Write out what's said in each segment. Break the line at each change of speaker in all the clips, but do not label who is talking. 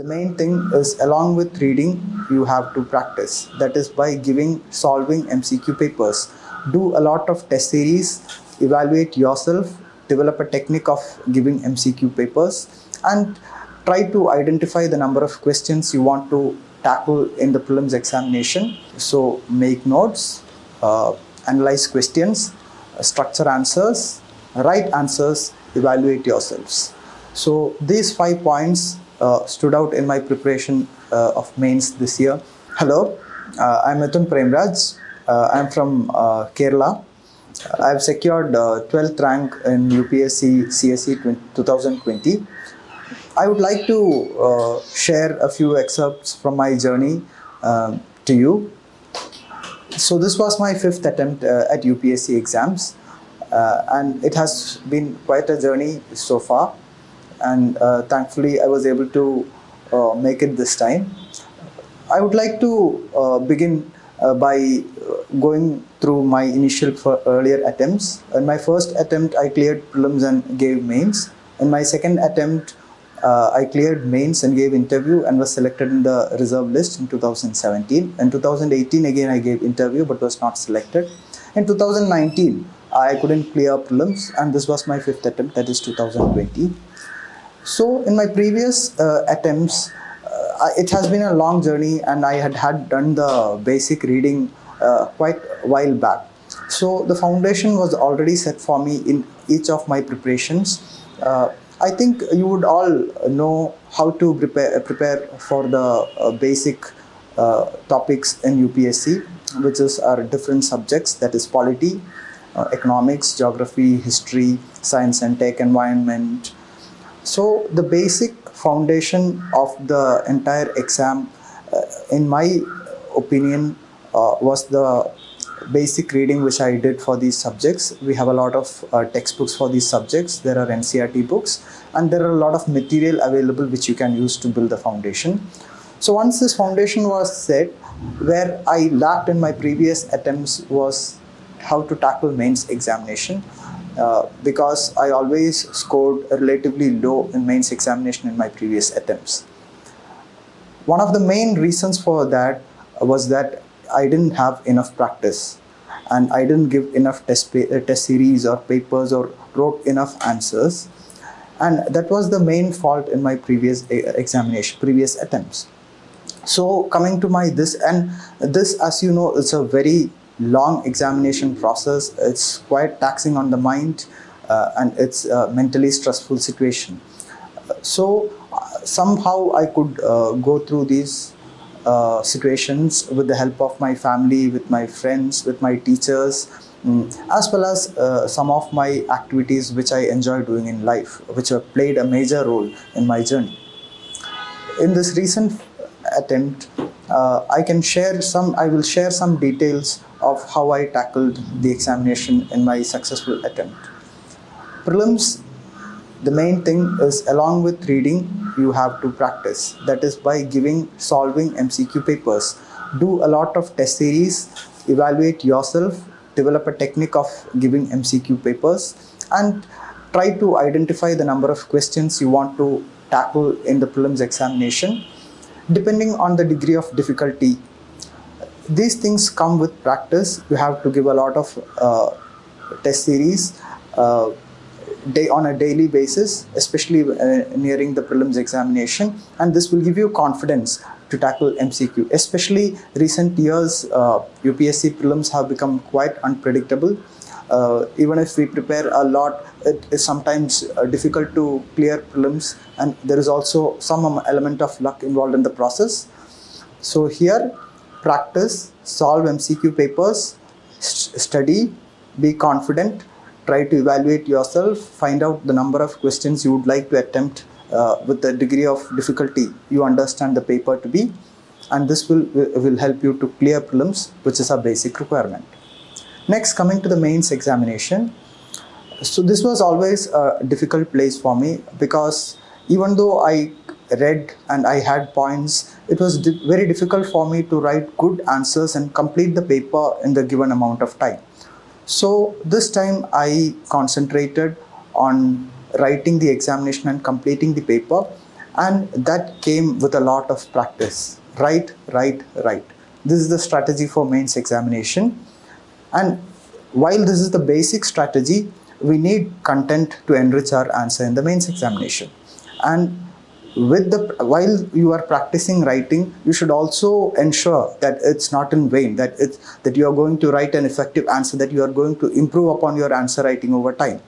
main thing is, along with reading, you have to practice. That is by solving MCQ papers. Do a lot of test series, evaluate yourself, develop a technique of giving MCQ papers, and try to identify the number of questions you want to tackle in the prelims examination. So make notes, analyze questions, structure answers, write answers, evaluate yourselves. So these 5 points stood out in my preparation of mains this year. Hello, I'm Mithun Premraj. I'm from Kerala. I've secured 12th rank in UPSC CSE 2020. I would like to share a few excerpts from my journey to you. So this was my 5th attempt at UPSC exams, and it has been quite a journey so far, and thankfully I was able to make it this time. I would like to begin by going through my initial earlier attempts. In my first attempt, I cleared prelims and gave mains. In my second attempt, I cleared mains and gave interview and was selected in the reserve list in 2017. In 2018, again I gave interview but was not selected. In 2019, I couldn't clear prelims, and this was my 5th attempt, that is 2020. So in my previous attempts, it has been a long journey, and I had done the basic reading quite a while back. So the foundation was already set for me in each of my preparations. I think you would all know how to prepare for the basic topics in UPSC, which are different subjects, that is polity, economics, geography, history, science and tech, environment. So the basic foundation of the entire exam, in my opinion, was the basic reading which I did for these subjects. We have a lot of textbooks for these subjects. There are NCERT books, and there are a lot of material available which you can use to build the foundation. So once this foundation was set, where I lacked in my previous attempts was how to tackle mains examination, because I always scored relatively low in mains examination in my previous attempts. One of the main reasons for that was that I didn't have enough practice, and I didn't give enough test series or papers or wrote enough answers, and that was the main fault in my previous attempts. So coming to this, as you know, it's a very long examination process. It's quite taxing on the mind, and it's a mentally stressful situation. So somehow I could go through these situations with the help of my family, with my friends, with my teachers, as well as some of my activities which I enjoy doing in life, which have played a major role in my journey. In this recent attempt, I will share some details of how I tackled the examination in my successful attempt. Prelims, the main thing is, along with reading, you have to practice. That is by solving MCQ papers. Do a lot of test series, evaluate yourself, develop a technique of giving MCQ papers, and try to identify the number of questions you want to tackle in the prelims examination, depending on the degree of difficulty. These things come with practice. You have to give a lot of test series on a daily basis, especially nearing the prelims examination, and this will give you confidence to tackle MCQ. Especially recent years, UPSC prelims have become quite unpredictable. Even if we prepare a lot, it is sometimes difficult to clear prelims, and there is also some element of luck involved in the process. So here, practice, solve MCQ papers, study, be confident, try to evaluate yourself, find out the number of questions you would like to attempt with the degree of difficulty you understand the paper to be, and this will help you to clear prelims, which is a basic requirement. Next, coming to the mains examination. So this was always a difficult place for me, because even though I read and I had points, it was very difficult for me to write good answers and complete the paper in the given amount of time. So this time I concentrated on writing the examination and completing the paper, and that came with a lot of practice. Write, write, write. This is the strategy for mains examination. And while this is the basic strategy, we need content to enrich our answer in the mains examination. And while you are practicing writing, you should also ensure that it's not in vain, that you are going to write an effective answer, that you are going to improve upon your answer writing over time.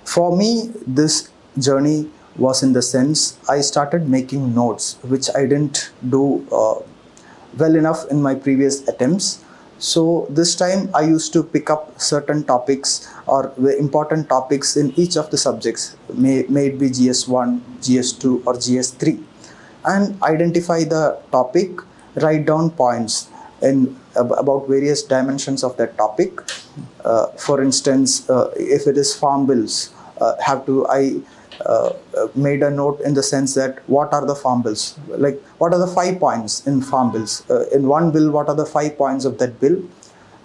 For me, this journey was in the sense I started making notes, which I didn't do well enough in my previous attempts. So this time I used to pick up certain topics or the important topics in each of the subjects, may it be GS1, GS2 or GS3, and identify the topic, write down points in about various dimensions of that topic. For instance, if it is farm bills, I made a note in the sense that what are the farm bills, like what are the 5 points in farm bills, in one bill, what are the 5 points of that bill,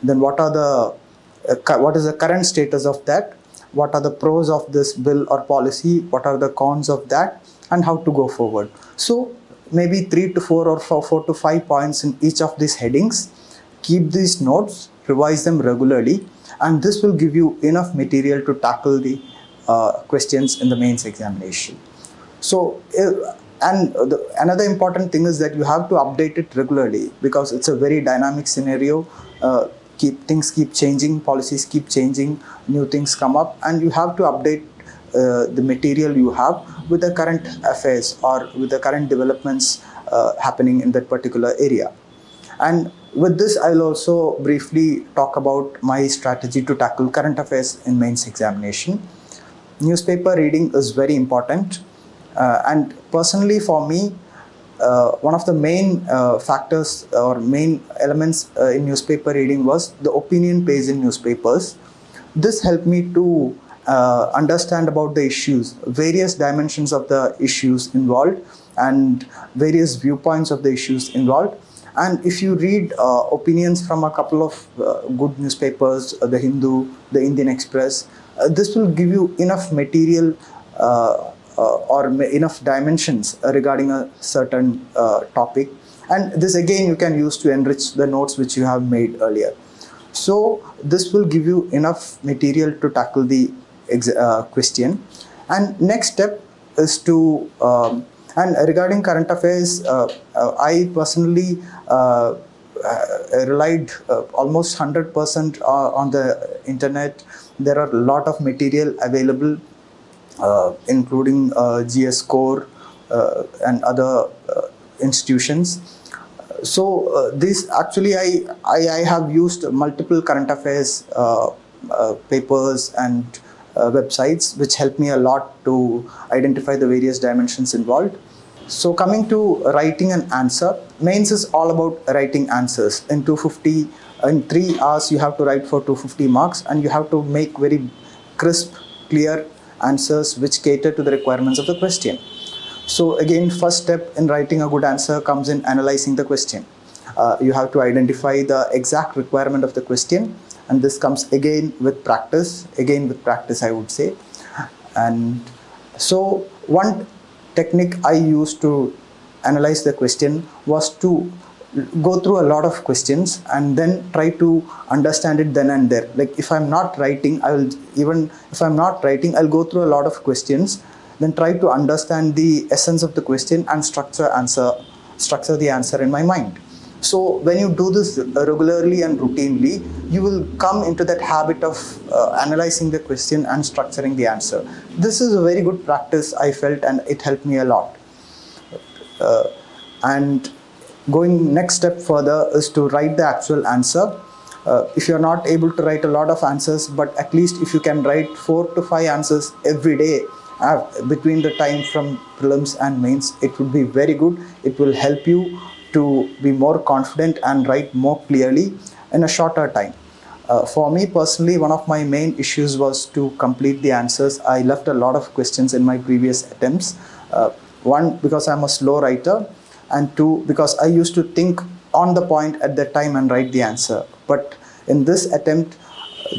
then what is the current status of that, what are the pros of this bill or policy, what are the cons of that, and how to go forward. So maybe 3 to 4 or 4 to 5 points in each of these headings. Keep these notes, revise them regularly, and this will give you enough material to tackle the questions in the mains examination. So, another important thing is that you have to update it regularly, because it's a very dynamic scenario. Things keep changing, policies keep changing, new things come up, and you have to update the material you have with the current affairs or with the current developments happening in that particular area. And with this, I'll also briefly talk about my strategy to tackle current affairs in mains examination. Newspaper reading is very important, and personally for me, one of the main factors or main elements in newspaper reading was the opinion page in newspapers. This helped me to understand about the issues, various dimensions of the issues involved, and various viewpoints of the issues involved. And if you read opinions from a couple of good newspapers, the Hindu, the Indian Express, this will give you enough material or enough dimensions regarding a certain topic. And this again you can use to enrich the notes which you have made earlier. So this will give you enough material to tackle the question. And next step is to and regarding current affairs, I personally relied almost 100% on the internet. There are a lot of material available, including GS Core and other institutions. So this actually I have used multiple current affairs papers and websites, which help me a lot to identify the various dimensions involved. So coming to writing an answer, mains is all about writing answers. In 3 hours you have to write for 250 marks, and you have to make very crisp, clear answers which cater to the requirements of the question. So again, first step in writing a good answer comes in analyzing the question. You have to identify the exact requirement of the question, and this comes again with practice, I would say. And so one technique I used to analyze the question was to go through a lot of questions and then try to understand it then and there. Like if I'm not writing, I'll go through a lot of questions, then try to understand the essence of the question and structure the answer in my mind. So when you do this regularly and routinely, you will come into that habit of analyzing the question and structuring the answer. This is a very good practice, I felt, and it helped me a lot. And going next step further is to write the actual answer. If you're not able to write a lot of answers, but at least if you can write 4 to 5 answers every day between the time from prelims and mains, it would be very good. It will help you to be more confident and write more clearly in a shorter time. For me personally, one of my main issues was to complete the answers. I left a lot of questions in my previous attempts. One, because I'm a slow writer, and two, because I used to think on the point at that time and write the answer. But in this attempt,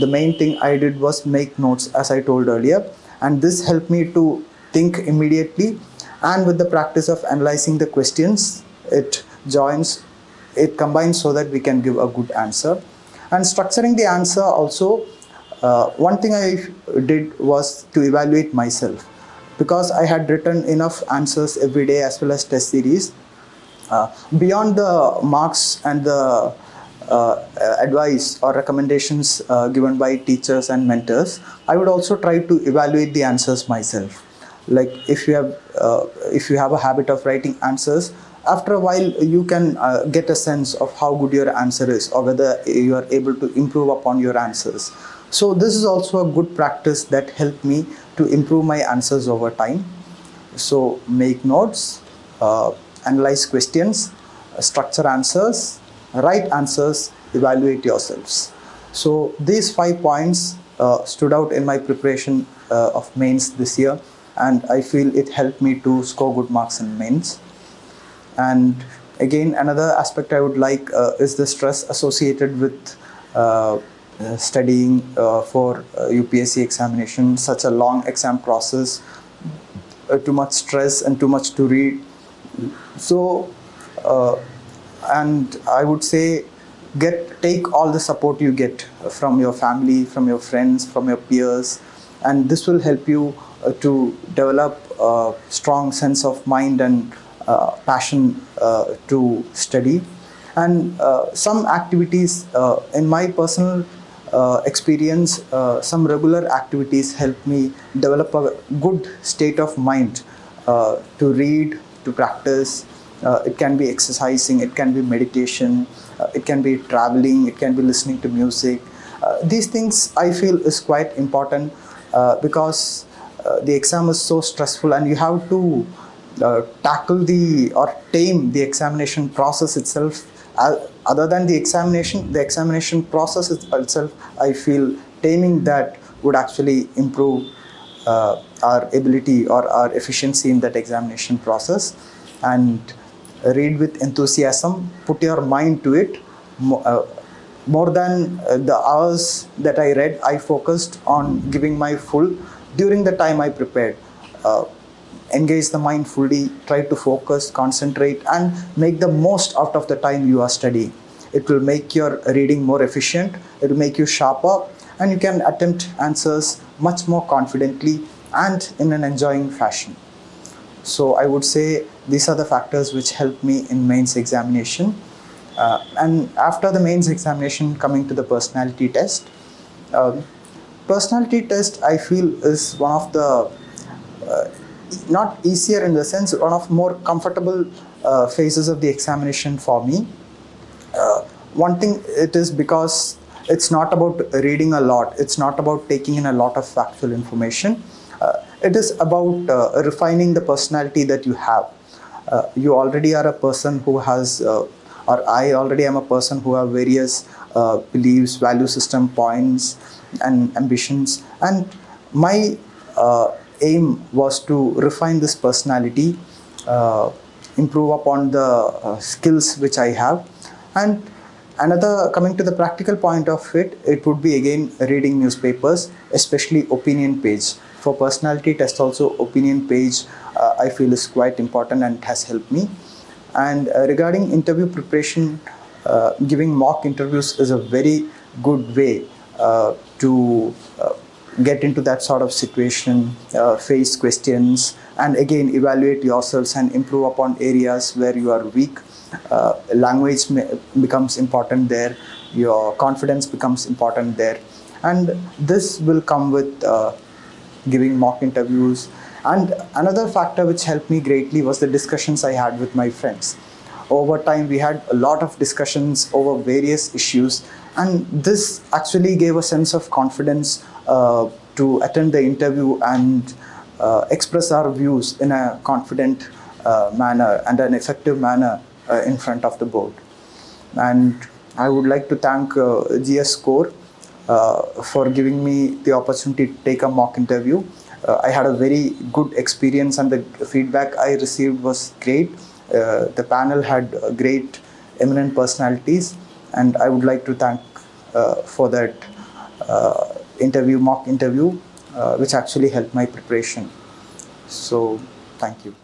the main thing I did was make notes, as I told earlier, and this helped me to think immediately, and with the practice of analyzing the questions, it combines so that we can give a good answer. And structuring the answer also, one thing I did was to evaluate myself, because I had written enough answers every day as well as test series. Beyond the marks and the advice or recommendations given by teachers and mentors, I would also try to evaluate the answers myself. Like if you have a habit of writing answers, after a while you can get a sense of how good your answer is, or whether you are able to improve upon your answers. So this is also a good practice that helped me to improve my answers over time. So make notes, analyze questions, structure answers, write answers, evaluate yourselves. So these 5 points stood out in my preparation of mains this year, and I feel it helped me to score good marks in mains. And again, another aspect I would like is the stress associated with studying for UPSC examination, such a long exam process, too much stress and too much to read. So, and I would say, take all the support you get from your family, from your friends, from your peers, and this will help you to develop a strong sense of mind and passion to study. And some activities, in my personal experience, some regular activities help me develop a good state of mind to read, to practice. It can be exercising, it can be meditation, it can be traveling, it can be listening to music. These things I feel is quite important, because the exam is so stressful, and you have to tackle or tame the examination process itself. Other than the examination process itself, I feel taming that would actually improve our ability or our efficiency in that examination process. And read with enthusiasm, put your mind to it. More than the hours that I read, I focused on giving my full during the time I prepared. Engage the mind fully, try to focus, concentrate, and make the most out of the time you are studying. It will make your reading more efficient, it will make you sharper, and you can attempt answers much more confidently and in an enjoying fashion. So I would say these are the factors which helped me in mains examination. And after the mains examination, coming to the personality test. Personality test, I feel, is one of the not easier in the sense, one of more comfortable phases of the examination for me. One thing, it is because it's not about reading a lot, it's not about taking in a lot of factual information. It is about refining the personality that you have. You already are a person who has, or I already am a person who have various beliefs, value system points, and ambitions. And my aim was to refine this personality, improve upon the skills which I have. And coming to the practical point of it, it would be again reading newspapers, especially opinion page. For personality test also, opinion page I feel is quite important and has helped me. And regarding interview preparation, giving mock interviews is a very good way to get into that sort of situation, face questions, and again evaluate yourselves and improve upon areas where you are weak. Language becomes important there, your confidence becomes important there, and this will come with giving mock interviews. And another factor which helped me greatly was the discussions I had with my friends. Over time, we had a lot of discussions over various issues, and this actually gave a sense of confidence to attend the interview and express our views in a confident manner and an effective manner in front of the board. And I would like to thank GS Core for giving me the opportunity to take a mock interview. I had a very good experience, and the feedback I received was great. The panel had great, eminent personalities, and I would like to thank for that mock interview, which actually helped my preparation. So thank you.